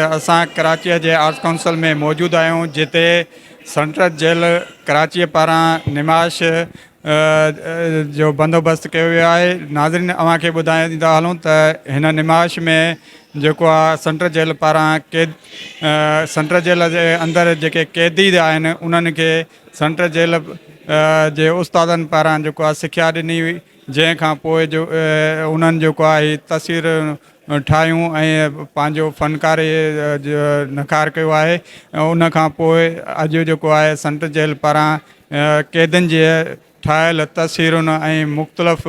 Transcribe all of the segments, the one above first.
असां कराची जे arts council में मौजूद आहियूं जिते सेंट्रल जेल कराची पारां निमाश जो बंदोबस्तु कयो वियो आहे। नाज़रीन, अव्हांखे ॿुधाईंदा हलूं त हिन निमाश में जेको आहे सेंट्रल जेल पारां सेंट्रल जेल जे अंदरि जेके क़ैदी आहिनि उन्हनि खे सेंट्रल जेल जे उस्तादनि पारां जेको आहे सिख्या ॾिनी हुई, जंहिंखां पोइ जो उन्हनि जेको आहे तस्वीर ठाहियूं ऐं पंहिंजो फ़नकारे नकार कयो आहे। उन खां पोइ अॼु जेको आहे सेंट्रल जेल पारां क़ैदियुनि जे ठाहियल तस्वीरुनि ऐं मुख़्तलिफ़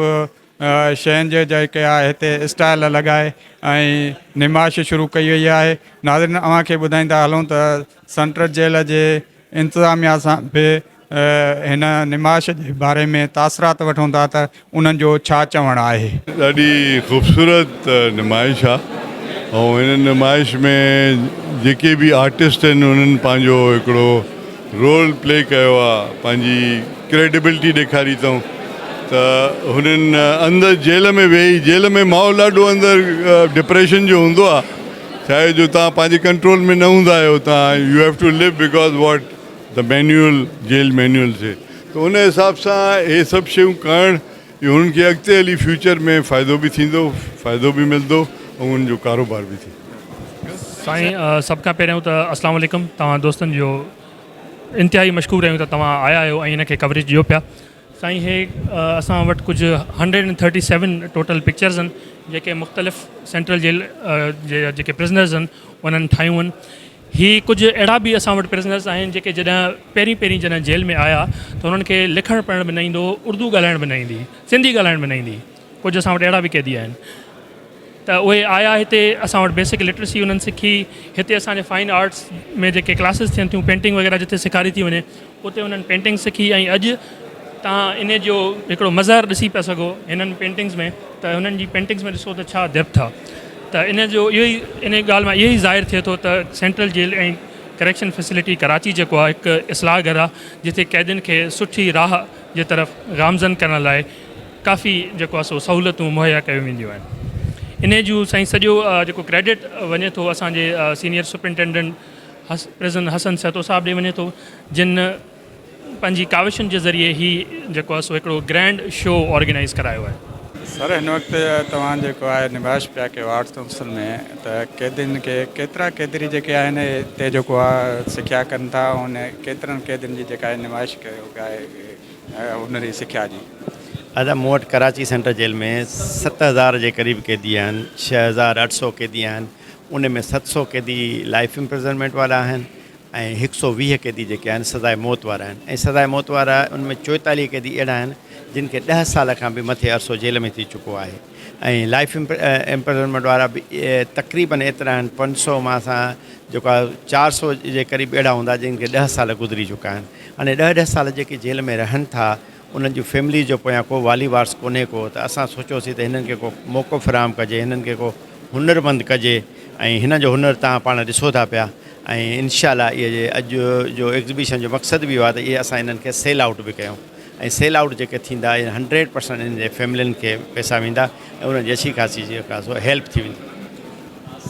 शयुनि जे जेके आहे हिते स्टाइल लॻाए ऐं निमाश शुरू कई वई आहे। नाज़रीन, अव्हांखे ॿुधाईंदा हलूं त सेंट्रल जेल जे इंतिज़ामिया सां बि हिन निमाश जे बारे में तासरात वठूं था त उन्हनि जो छा चवणु आहे। ॾाढी ख़ूबसूरत नुमाइश आहे ऐं हिन नुमाइश में जेके बि आर्टिस्ट आहिनि उन्हनि पंहिंजो हिकिड़ो रोल प्ले कयो आहे, पंहिंजी क्रेडिबिलिटी ॾेखारी अथऊं त हुननि अंदरि जेल में वेही, जेल में माहौल ॾाढो अंदरि डिप्रेशन जो हूंदो आहे, छाहे जो तव्हां पंहिंजे कंट्रोल में न हूंदा आहियो, तव्हां you have to live because what the manual jail manual से। त उन हिसाब सां इहे सभु शयूं करणु इहो हुननि खे अॻिते हली फ्यूचर में फ़ाइदो बि थींदो, फ़ाइदो बि मिलंदो ऐं उन्हनि जो कारोबार बि थींदो। साईं, सभ खां पहिरियों त अस्सलाम वालेकुम। तव्हां दोस्तनि जो इंतिहाई मशकूर आहियूं त तव्हां आया आहियो ऐं हिनखे कवरेज ॾियो पिया। साईं, हे असां वटि कुझु 137 टोटल पिक्चर्स आहिनि जेके मुख़्तलिफ़ सेंट्रल जेल जे जेके प्रिज़नर्स आहिनि उन्हनि ठाहियूं आहिनि। ही कुझु अहिड़ा बि असां वटि प्रिज़नर्स आहिनि जेके जॾहिं पहिरीं जॾहिं जेल में आया त उन्हनि खे लिखणु पढ़णु बि न ईंदो, उर्दू ॻाल्हाइण बि न ईंदी, सिंधी ॻाल्हाइण बि न ईंदी। कुझु असां वटि अहिड़ा बि क़ैदी आहिनि त उहे आया हिते, असां वटि बेसिक लिटरेसी उन्हनि सिखी। हिते असांजे फाइन आर्ट्स में जेके क्लासिस थियनि थियूं, पेंटिंग वग़ैरह जिते सेखारी थी वञे, उते उन्हनि पेंटिंग सिखी। ऐं अॼु तव्हां इन जो हिकिड़ो मज़हर ॾिसी पिया सघो हिननि पेंटिंग्स में, त हुननि जी पेंटिंग्स में ॾिसो त छा डेप्थ आहे। त इन जो इहो ई इन ॻाल्हि मां इहो ई ज़ाहिर थिए थो त सेंट्रल जेल ऐं करेक्शन फैसिलिटी कराची जेको आहे हिकु इस्लाह घर आहे जिते क़ैदियुनि खे सुठी राह जे तरफ़ गामज़न करण लाइ काफ़ी जेको आहे सो सहूलियतूं मुहैया कयूं वेंदियूं आहिनि। इन जूं साईं सॼो जेको क्रेडिट वञे थो असांजे senior superintendent prison Hassan Sahito साहिबु ॾे वञे थो, जिन पंहिंजी काविशुनि जे ज़रिए ही जेको आहे सो हिकिड़ो ग्रैंड शो ऑर्गेनाइज़ करायो आहे। सर, हिन वक़्तु तव्हां जेको आहे निमाश पिया कयो आर्ट्स काउंसिल में, त क़ैदियुनि खे केतिरा क़ैदी जेके आहिनि हिते जेको आहे सिख्या कनि था, उन केतिरनि क़ैदियुनि जी जेका आहे निमाश कयो आहे हुन जी सिख्या जी? अदा मूं वटि कराची सेंट्रल जेल में 7000 जे क़रीब क़ैदी आहिनि, 6800 क़ैदी आहिनि। उन में 700 क़ैदी लाइफ इम्प्रिजनमेंट वारा आहिनि ऐं 120 क़ैदी जेके आहिनि सज़ाए मौत वारा आहिनि। ऐं सज़ाए मौत वारा उनमें 44 क़ैदी अहिड़ा आहिनि जिन खे 10 साल खां बि मथे अरसो जेल में थी चुको आहे। ऐं लाइफ इम्प्रिजनमेंट वारा बि तक़रीबन एतिरा आहिनि, 500 मां असां जेको आहे 400 जे क़रीब अहिड़ा हूंदा जिन खे 10 साल गुज़री चुका आहिनि। हाणे 10 साल जेके जेल में रहनि था उन्हनि जूं फैमिली जो पोयां को वाली वारस कोन्हे को, त असां सोचियोसीं त हिननि खे को मौक़ो फ़राहम कजे, हिननि खे को हुनरमंद कजे। ऐं हिन जो हुनर तव्हां पाण ॾिसो था पिया। ऐं इनशाला इहे अॼु जो एग्ज़िबिशन जो मक़सदु बि हुआ त इहे असां हिननि खे सेल आउट बि कयूं। ऐं सेल आउट जेके थींदा 100% हिन जे फैमिलियुनि खे पैसा वेंदा ऐं उन्हनि जी अच्छी ख़ासी जेका सो हेल्प थी वेंदी।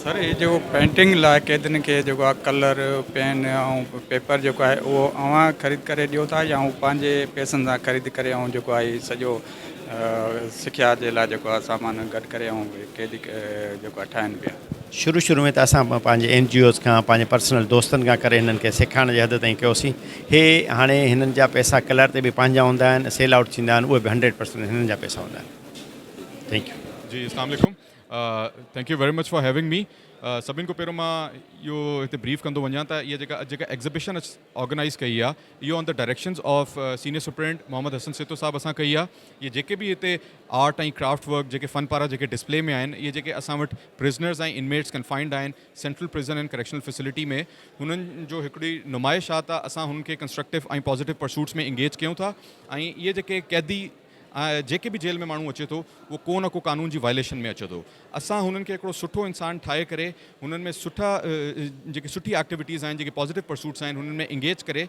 सर, ये जो पेंटिंग लाइ क़ैदियुनि खे जेको आहे कलर पेन ऐं पेपर जेको आहे उहो अव्हां ख़रीद करे ॾियो था या पंहिंजे पैसनि सां ख़रीद करे ऐं जेको आहे सॼो सिख्या जे लाइ जेको आहे सामान गॾु करे ऐं क़ैदी जेको आहे ठाहिनि पिया? शुरू में त असां पंहिंजे NGOs खां, पंहिंजे पर्सनल दोस्तनि खां करे हिननि खे सेखारण जे हद ताईं कयोसीं। हे हाणे हिननि जा पैसा कलर ते बि पंहिंजा हूंदा आहिनि, सेल आउट थींदा आहिनि, उहे बि 100% हिननि जा पैसा हूंदा आहिनि। थैंक यू जी। अस्सलाम वालेकुम। Thank U very much for having me. सभिनि खां पहिरियों मां इहो हिते ब्रीफ कंदो वञा त इहा जेका एग्ज़िबिशन ऑर्गेनाइज़ कई आहे इहो on the directions of senior superintendent Mohammad Hassan Saito साहब असां कई आहे। ये जेके बि हिते आर्ट ऐं क्राफ्ट वर्क जेके फ़न पारा जेके डिस्प्ले में आहिनि, इहे जेके असां वटि प्रिज़नर्स ऐं इनमेट्स कन्फाइंड आहिनि central prison and correctional facility में, हुननि जो हिकिड़ी नुमाइश आहे त असां हुननि खे कंस्ट्रक्टिव ऐं पॉज़िटिव परसूट्स में इंगेज कयूं था। ऐं इहे जेके क़ैदी जेके बि जेल में माण्हू अचे थो उहो को न को कानून जी वायलेशन में अचे थो, असां हुननि खे हिकिड़ो सुठो इंसान ठाहे करे हुननि में सुठी एक्टिविटीज़ आहिनि, जेके पॉज़िटिव परसूट्स आहिनि हुननि में इंगेज करे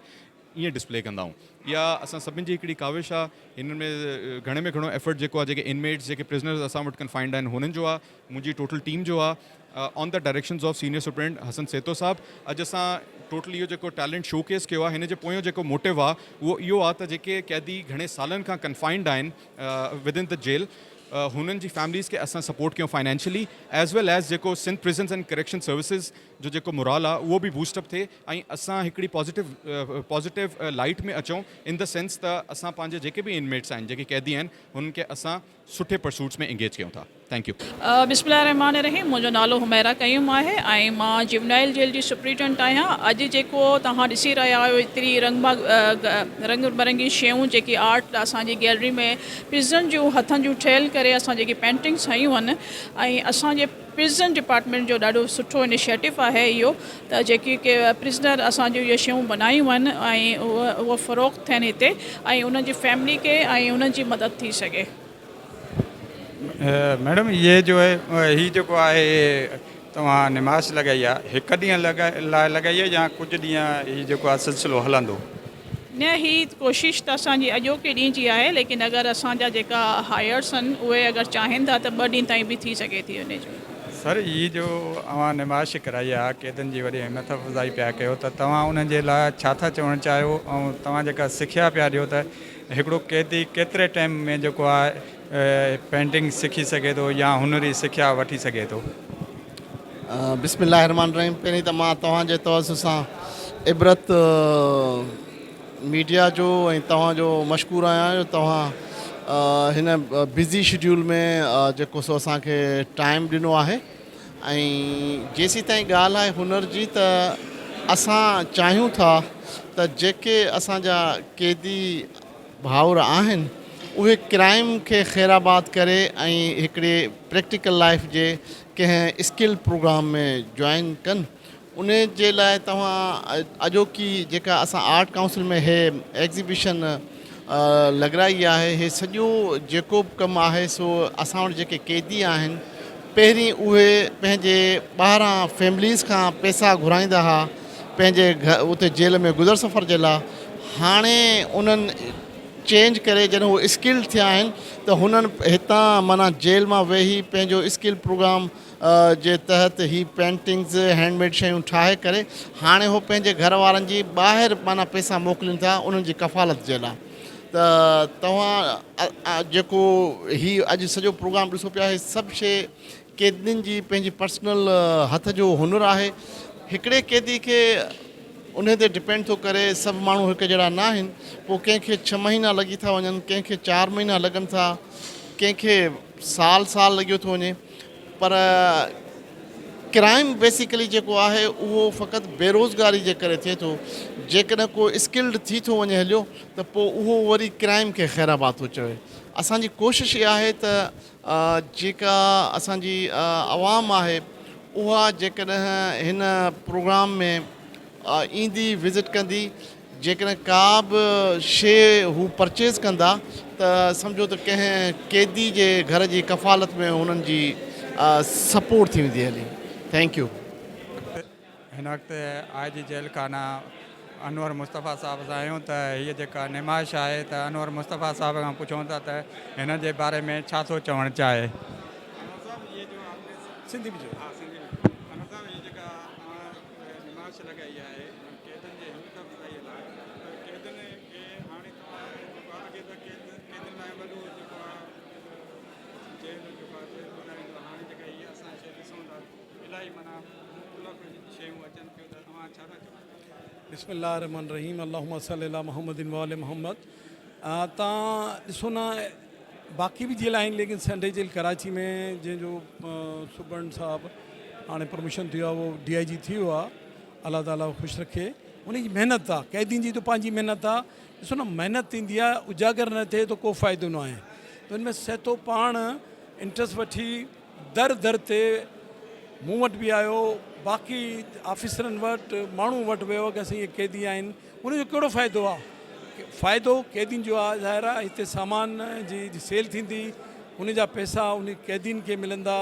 ईअं डिस्प्ले कंदा आहियूं। या असां सभिनि जी हिकिड़ी काविश आहे, हिन में घणे में घणो एफर्ट जेको आहे जेके इनमेट्स जेके प्रिज़नर्स असां वटि कंफाइंड आहिनि हुननि जो आहे, मुंहिंजी टोटल टीम जो आहे, on the directions of senior superintendent Hassan Sahito साहब। अॼु असां टोटल इहो जेको टैलेंट शोकेस कयो आहे, हिन जे पोयों जेको मोटिव आहे उहो इहो आहे त जेके कैदी घणे सालनि खां कंफाइंड आहिनि विद इन द जेल, हुननि जी फैमिलीज़ खे असां सपोर्ट कयूं फाइनेंशियली, एज़ वेल एज़ जेको Sindh prisons and correction services जो जेको मुराल आहे उहो बि बूस्टअप थिए, ऐं असां हिकिड़ी पॉज़िटिव लाइट में अचूं इन द सेंस त असां पंहिंजे जेके बि इनमेट्स आहिनि, जेके कैदी आहिनि, हुननि खे असां सुठे परसूट्स में इंगेज कयूं था। Thank U. बिस्मिल्लाहिर्रहमानिर्रहीम। मुंहिंजो नालो हुमैरा कयूम आहे ऐं मां जुवेनाइल जेल जी सुप्रिटेंडेंट आहियां। अॼु जेको तव्हां ॾिसी रहिया आहियो एतिरी रंग बिरंगी शयूं जेकी आर्ट असांजी गैलरी में प्रिज़न जूं हथनि जूं ठहियल करे असां जेकी पेंटिंग्स ठाहियूं आहिनि, ऐं असांजे प्रिज़न डिपार्टमेंट जो ॾाढो सुठो इनिशिएटिव आहे इहो त जेकी के प्रिज़नर असांजूं इहे शयूं बनायूं आहिनि ऐं उहो फ़रोख़्त थियनि हिते ऐं उन्हनि जी फैमिली खे ऐं उन्हनि जी मदद थी सघे। मैडम ये जो है ही जेको आहे तव्हां निमाश लॻाई आहे, हिकु ॾींहं लाइ लॻाई आहे या कुझु ॾींहं ही जेको आहे सिलसिलो हलंदो? न, ही कोशिशि त असांजी अॼोके ॾींहं जी आहे, लेकिन अगरि असांजा जेका हायर्स आहिनि उहे अगरि चाहिनि था त 2 ॾींहं ताईं बि थी सघे थी उन जो। सर ही जो अवां निमाश कराई आहे कैदनि जी वॾी हिम्मत अफ़ज़ाई पिया कयो, त तव्हां उन्हनि जे लाइ छा था चवणु चाहियो, ऐं तव्हां जेका सिखिया पिया ॾियो त हिकिड़ो कैदी केतिरे टाइम में जेको आहे पेंटिंग सिखी सघे थो या हुनरी सिखिया वठी सघे थो? बिस्मिल्लाहिर्रहमानिर्रहीम। पहिरीं त मां तव्हांजे तवज़ु सां इबरत मीडिया जो ऐं तव्हांजो मशकूर आहियां जो तव्हां हिन बिज़ी शेड्यूल में जेको सो असांखे टाइम ॾिनो आहे। ऐं जेसीं ताईं ॻाल्हि आहे हुनर जी, त असां चाहियूं था त जेके असांजा कैदी भाउर आहिनि उहे क्राइम खे ख़ैराबाद करे ऐं हिकिड़े प्रैक्टिकल लाइफ जे कंहिं स्किल प्रोग्राम में जॉइन कनि। उन जे लाइ तव्हां अॼोकी जेका असां आर्ट काउंसिल में हे एग्ज़िबिशन लॻाई आहे, हे सॼो जेको बि कमु आहे सो असां वटि जेके कैदी आहिनि पहिरीं उहे पंहिंजे ॿाहिरां फैमिलीज़ खां पैसा घुराईंदा हुआ पंहिंजे उते जेल में गुज़र सफ़र जे लाइ। हाणे उन्हनि चेंज करे जॾहिं उहे स्किल थिया आहिनि त हुननि हितां माना जेल मां वेही पंहिंजो स्किल प्रोग्राम जे तहत ही पेंटिंग्स हैंडमेड शयूं ठाहे करे हाणे उहो पंहिंजे घर वारनि जी ॿाहिरि माना पैसा मोकिलिनि था उन्हनि जी कफ़ालत जे लाइ। त तव्हां जेको ही अॼु सॼो प्रोग्राम ॾिसो पिया, हे सभु शइ कैदियुनि जी पंहिंजी पर्सनल हथ जो हुनुर आहे। हिकिड़े कैदी खे उन ते डिपेंड थो करे, सभु माण्हू हिकु जहिड़ा न आहिनि। पोइ कंहिंखे 6 महीना लॻी था वञनि, कंहिंखे 4 महीना लॻनि था, कंहिंखे साल लॻियो थो वञे। पर क्राइम बेसिकली जेको आहे उहो फ़क़ति बेरोज़गारी जे करे थिए थो। जेकॾहिं को स्किल्ड थी थो वञे हलियो त पोइ उहो वरी क्राइम खे ख़ैराबाद थो चवे। असांजी कोशिशि इहा आहे त जेका असांजी आवाम आहे उहा जेकॾहिं हिन प्रोग्राम में ईंदी, विज़िट कंदी, जेकॾहिं का बि शइ हू परचेज़ कंदा त सम्झो त कंहिं कैदी जे घर जी कफ़ालत में हुननि जी सपोर्ट थी वेंदी हली। Thank U. हिन वक़्तु आज जी जेल खाना अनवर मुस्तफ़ा साहब सां आहियूं त हीअ जेका निमाश आहे त अनवर मुस्तफ़ा साहब खां पुछूं था त हिन जे बारे में छा थो चवणु चाहे। सिंधी में अनवर साहब ये जेका निमाश लॻाई आहे कैदनि जे हिम्मत अफ़ज़ाई लाइ, कैदनि खे हाणे तव्हां जेको आहे अॻे त कैदनि लाइ वॾो जेको आहे जेल जेको आहे ॿुधाईंदो, हाणे जेका हीअ असां शइ ॾिसूं था इलाही माना मुख़्तलिफ़ शयूं अचनि पियूं, त तव्हां छा था चओ? बिस्मिल्लाहिर्रहमानिर्रहीम। अल्लाहुम्मा सल्ली अला मुहम्मदिन व आले मुहम्मद। तव्हां ॾिसो न, बाक़ी बि जेल आहिनि, लेकिन संडे जेल कराची में जंहिंजो सुबर्न साहब हाणे प्रमोशन थियो आहे, उहो DIG थी वियो आहे, अलाह ताला ख़ुशि रखे। उनजी महिनत आहे, कैदियुनि जी त पंहिंजी महिनत आहे। ॾिसो न, महिनत थींदी आहे, उजागर न थिए त को फ़ाइदो न आहे। त हुन में सेतो पाण इंट्रस्ट वठी दर ते मूं वटि बि आयो, बाक़ी ऑफिसरनि वटि, माण्हू वटि वियो कि असां इहे कैदी आहिनि, उनजो कहिड़ो फ़ाइदो आहे? फ़ाइदो कैदियुनि जो आहे। ज़ाहिर आहे हिते सामान जी सेल थींदी, उन जा पैसा उन कैदियुनि खे मिलंदा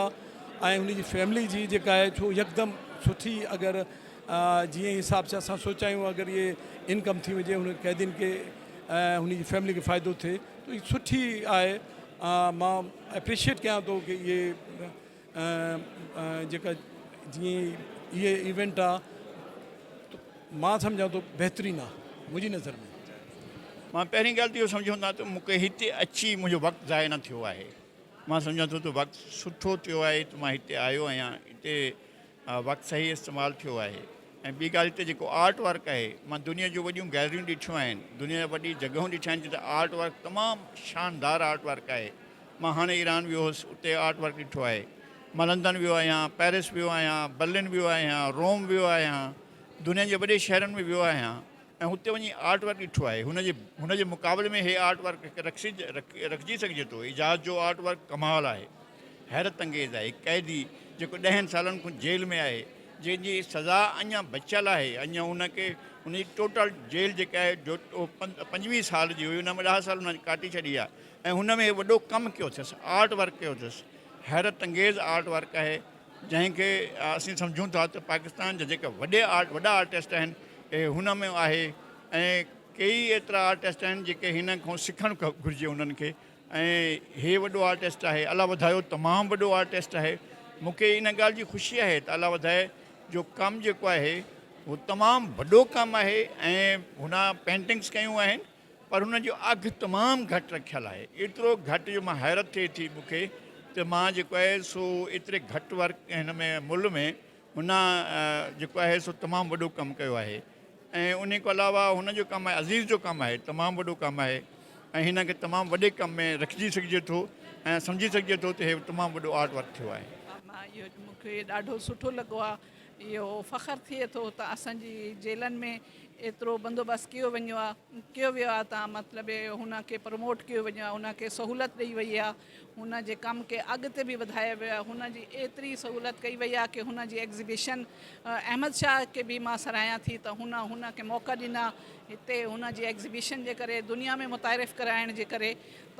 ऐं उन जी फैमिली जी जेका आहे, छो यकदमि सुठी अगरि जीअं हिसाब सां असां सोचायूं अगरि ये इनकम थी वञे हुन कैदियुनि खे हुन जी फैमिली खे फ़ाइदो थिए त ही सुठी आहे। मां एप्रिशिएट कयां थो कि इहे जेका जीअं इहे इवेंट आहे मां सम्झां थो बहितरीनु आहे मुंहिंजी नज़र में। मां पहिरीं ॻाल्हि त इहो सम्झंदा त मूंखे हिते अची मुंहिंजो वक़्तु ज़ाया न थियो आहे। मां सम्झां थो त वक़्तु सुठो थियो आहे त मां हिते आयो आहियां, हिते वक़्तु सही इस्तेमालु थियो आहे। ऐं ॿी ॻाल्हि हिते जेको आर्ट वर्क आहे, मां दुनिया जूं वॾियूं गैलरियूं ॾिठियूं आहिनि, दुनिया जी वॾी जॻहियूं ॾिठियूं आहिनि जिते आर्ट वर्क तमामु शानदार आर्ट वर्क आहे। मां हाणे ईरान वियो हुउसि, उते आर्ट वर्क ॾिठो आहे। मां लंदन वियो आहियां, पेरिस वियो आहियां, बर्लिन वियो आहियां, रोम वियो आहियां, दुनिया जे वॾे शहरनि में वियो आहियां ऐं हुते वञी आर्ट वर्क ॾिठो आहे। हुनजे मुक़ाबले में हे आर्ट वर्क रखिजी सघिजे थो। इजाज़ जो आर्ट वर्क कमाल आहे, हैरत अंगेज़ आहे। कैदी जेको 10 सालनि खां जेल में आहे, जंहिंजी सज़ा अञा बचियल आहे, अञा हुनखे हुनजी टोटल जेल जेका आहे जो 25 साल जी हुई, हुन में 10 साल हुन काटी छॾी आहे ऐं हुन में वॾो कमु कयो अथसि, आर्ट वर्क कयो अथसि। हैरत अंगेज़ आर्ट वर्क आहे जंहिंखे असीं सम्झूं था त पाकिस्तान जा जेके वॾा आर्टिस्ट आहिनि हुन में आहे। ऐं कई एतिरा आर्टिस्ट आहिनि जेके हिन खां सिखणु घुरिजे उन्हनि खे। ऐं हे वॾो आर्टिस्ट आहे, अलाह वधायो, तमामु वॾो आर्टिस्ट आहे। मूंखे इन ॻाल्हि जी ख़ुशी आहे त अलाह वधाए जो कमु जेको आहे उहो तमामु वॾो कमु आहे ऐं हुन पेंटिंग्स कयूं आहिनि पर हुन जो अघु तमामु घटि रखियलु आहे। एतिरो घटि जो मां हैरत थिए थी मूंखे त मां जेको आहे सो एतिरे घटि वर्क हिन में मुल्क में हुन जेको आहे सो तमामु वॾो कमु कयो आहे। ऐं उन खां अलावा हुन जो कमु आहे, अज़ीज़ जो कमु आहे, तमामु वॾो कमु आहे ऐं हिन खे तमामु वॾे कम में रखिजी सघिजे थो ऐं सम्झी सघिजे थो त हे तमामु वॾो आर्ट वर्क थियो आहे। मां इहो मूंखे ॾाढो सुठो लॻो आहे। इहो फ़ख़्रु थिए थो त असांजी जेलनि में एतिरो बंदोबस्तु कयो वियो आहे त मतिलबु हुनखे प्रमोट कयो वञो आहे, हुनखे सहूलियत ॾेई वई आहे, हुन जे कम खे अॻिते बि वधायो वियो आहे। हुनजी एतिरी सहूलियत कई वई आहे कि हुनजी एग्ज़िबिशन अहमद शाह खे बि मां सराहियां थी त हुनखे मौक़ा ॾिना हिते हुनजी एग्ज़िबिशन जे करे दुनिया में मुतारिफ़ कराइण जे करे। त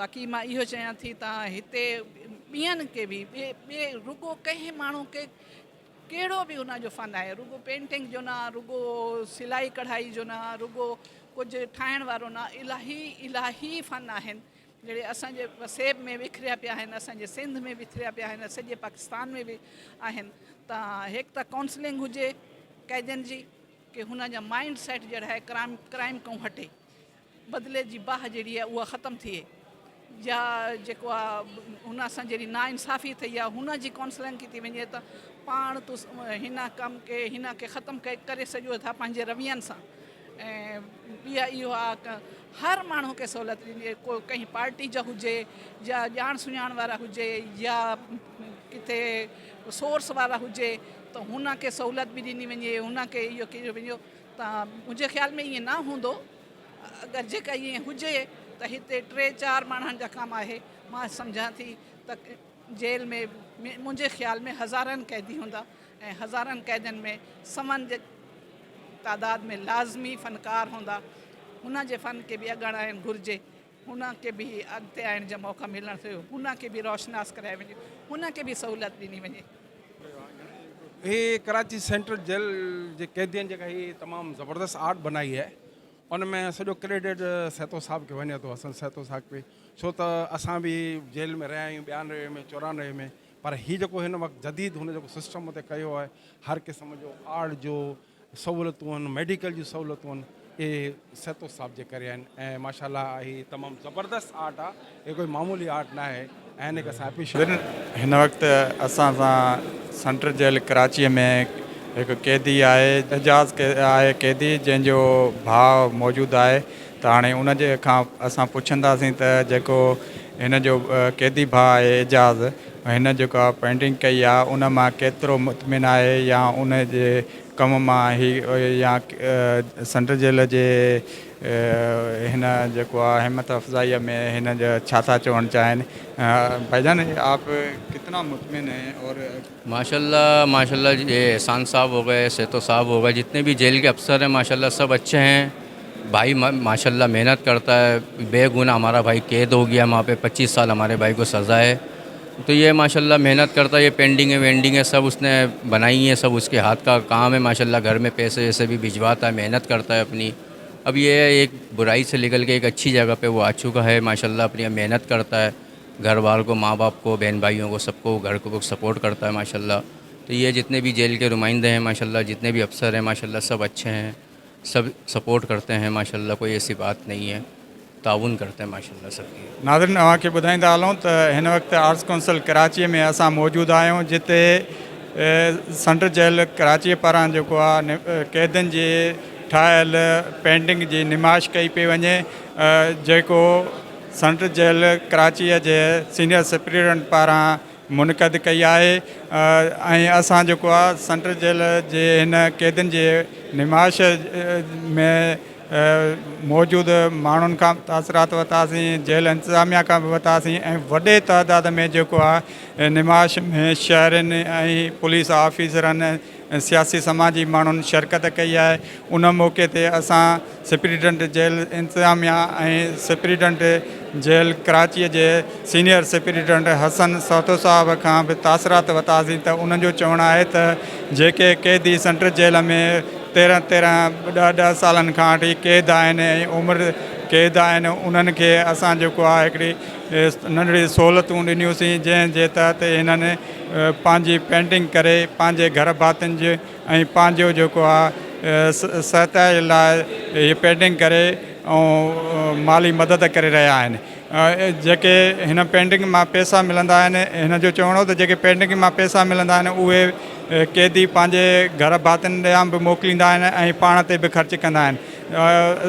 बाक़ी मां इहो चयां थी त हिते ॿियनि खे बि ॿिए रुॻो कंहिं माण्हू खे कहिड़ो बि हुनजो फ़न आहे, रुॻो पेंटिंग जो न, रुॻो सिलाई कढ़ाई जो न, रुॻो कुझु ठाहिण वारो न, इलाही फ़न आहिनि जहिड़े असांजे वसेब में विखरिया पिया आहिनि, असांजे सिंध में विखरिया पिया आहिनि, सॼे पाकिस्तान में बि आहिनि। त हिकु त काउंसलिंग हुजे कैदियुनि जी कि हुन जा माइंड सेट जहिड़ा आहे क्राइम खां हटे, बदिले जी बाह जहिड़ी आहे उहा ख़तमु थिए, या जेको आहे हुन सां जहिड़ी नाइंसाफ़ी थी आहे हुनजी काउंसलिंग की थी वञे त पाण तूं हिन कम खे ख़तमु करे सघो था पंहिंजे रवैयनि सां। ऐं ॿिया इहो आहे त हर माण्हू खे सहूलियत ॾिजे, को कंहिं पार्टी जा हुजे या ॼाण सुञाण वारा हुजे या किथे सोर्स वारा हुजे त हुनखे सहूलियत बि ॾिनी वञे, हुनखे इहो कयो वञो। त मुंहिंजे ख़्याल में ईअं न हूंदो, अगरि जेका ईअं हुजे त हिते 3-4 माण्हुनि जा कमु आहे। मां सम्झां थी त जेल में मुंहिंजे ख़्याल में हज़ारनि कैदी हूंदा ऐं हज़ारनि कैदियुनि में समन जे तादाद में लाज़मी फ़नकार हूंदा। हुन जे फ़न खे बि अॻण आणणु घुरिजे, हुनखे बि अॻिते आणण जा मौक़ा मिलणु थियो, हुनखे बि रोशनास कराए वञे, हुनखे बि सहूलियत ॾिनी वञे। ये कराची सेंट्रल जेल जे कैदियुनि जेका ही तमामु ज़बरदस्त आर्ट बनाई है, उनमें सॼो क्रेडिट सैतो साहब खे वञे थो, हसन सैतो साहब खे, छो त असां बि जेल में रहिया आहियूं 92 में 94 में, पर हीउ जेको हिन वक़्तु जदीद हुन जेको सिस्टम हुते कयो आहे, हर क़िस्म जो आर्ट जो सहूलियतूं आहिनि, मेडिकल जी सहूलियतूं आहिनि, इहे सैतो साहब जे करे आहिनि। ऐं माशाल्लाह हीउ तमामु ज़बरदस्त आर्ट आहे, इहो कोई मामूली आर्ट न आहे ऐं हिन खे असां एप्रिशिएट। हिन वक़्तु असां सां सेंट्रल जेल कराचीअ में हिकु कैदी आहे, एजाज़ आहे कैदी, जंहिंजो भाउ मौजूदु आहे। त हाणे उनजे खां असां पुछंदासीं त जेको हिन जो कैदी भाउ आहे एजाज़, हिन जेका पेंटिंग कई आहे उन मां केतिरो मुतमिन आहे या उन जे कम मां या सेंट्रल जेल जे हिन जेको आहे हिम्मत अफ़ज़ाईअ में हिन जो छा था चवणु चाहिनि। भाईजान, आप कितना मुतमिन हैं? और माशाल्लाह ये एहसान साहब हो गए, सेतो साहब हो गए, जितने भी जेल के अफसर हैं माशाल्लाह सब अच्छे हैं। भाई माशाल्लाह मेहनत करता है, बेगुनाह हमारा भाई कैद हो गया वहाँ पे, 25 साल हमारे भाई को सज़ा है तो ये माशाल्लाह मेहनत करता है, ये पेंटिंग है वेंडिंग है सब उसने बनाई है, सब उसके हाथ का काम है माशाल्लाह। घर में पैसे वैसे भी भिजवाता है, मेहनत करता है अपनी। अब ये एक बुराई से निकल के एक अच्छी जगह पे वो आ चुका है माशाल्लाह। अपनी मेहनत करता है, घर वालों को, माँ बाप को, बहन भाइयों को, सबको, घर को सपोर्ट करता है माशाल्लाह। तो ये जितने भी जेल के नुमाइंदे हैं माशाल्लाह, जितने भी अफसर हैं माशाल्लाह, सब अच्छे हैं, सब सपोर्ट करते हैं माशाल्लाह। कोई ऐसी बात नहीं है, ताउन करते हैं माशाल्लाह सबकी। नाज़रीन अवांखे ॿुधाईंदा हलूं त हिन वक़्तु आर्ट्स काउंसिल कराची में असां मौजूदु आहियूं, जिते सेंट्रल जेल कराची पारां जेको आहे क़ैदियुनि जी ठाहियल पेंटिंग जी निमाश कई पई वञे, जेको सेंट्रल जेल कराचीअ जे सीनियर सुप्रीडेंट पारां मुनक़द कई आहे। ऐं असां जेको आहे सेंट्रल जेल जे हिन क़ैदियुनि जे निमाश में मौजूदु माण्हुनि खां तासिरात वरितासीं, जेल इंतिज़ामिया खां बि वरितासीं, ऐं वॾे तइदाद में जेको आहे निमाश में शहरनि ऐं पुलिस ऑफिसरनि, सियासी समाजी माण्हुनि शिरकत कई आहे। उन मौक़े ते असां सुप्रीडेंट जेल इंतिज़ामिया ऐं सुप्रीडेंट जेल कराचीअ जे सीनियर सुप्रीडेंट हसन सौतो साहब खां बि तासिरात वरितासीं। त उन्हनि जो चवणु आहे त जेके क़ैदी सेंट्रल जेल में 13-10 सालनि खां वठी क़ैद आहिनि ऐं उमिरि क़ैद आहिनि, उन्हनि खे असां जेको आहे हिकिड़ी नंढड़ी सहूलियतूं ॾिनियूंसीं, जंहिंजे तहत हिननि पंहिंजी पेंटिंग करे पंहिंजे घर भातियुनि जे ऐं पंहिंजो जेको आहे सहायता जे लाइ हीअ पेंटिंग करे ऐं माली मदद करे रहिया आहिनि। जेके हिन पेंटिंग मां पैसा मिलंदा आहिनि, हिन जो चवणो त जेके पेंटिंग मां पैसा मिलंदा आहिनि उहे क़ैदी पंहिंजे घर भातियुनि ॾांहुं बि मोकिलींदा आहिनि ऐं पाण ते बि ख़र्च कंदा आहिनि।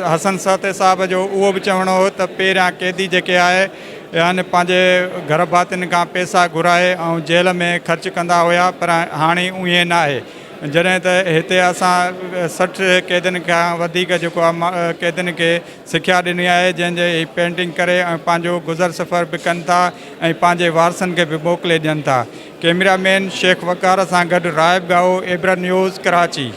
हसन सौते साहब जो उहो बि चवणो हो त पहिरियां क़ैदी जेके आहे यानी पंहिंजे घर भातियुनि खां पैसा घुराए ऐं जेल में ख़र्च कंदा हुया, पर हाणे ईअं न आहे। जॾहिं त हिते असां 60 क़ैदियुनि खां वधीक जेको आहे क़ैदियुनि खे सिखिया ॾिनी आहे, जंहिंजे पेंटिंग करे ऐं पंहिंजो गुज़र सफ़र बि कनि था ऐं पंहिंजे वारसनि खे बि मोकिले ॾियनि था। कैमरामैन शेख वकार सां गॾु राइब गाओ, एबरा न्यूज़, कराची।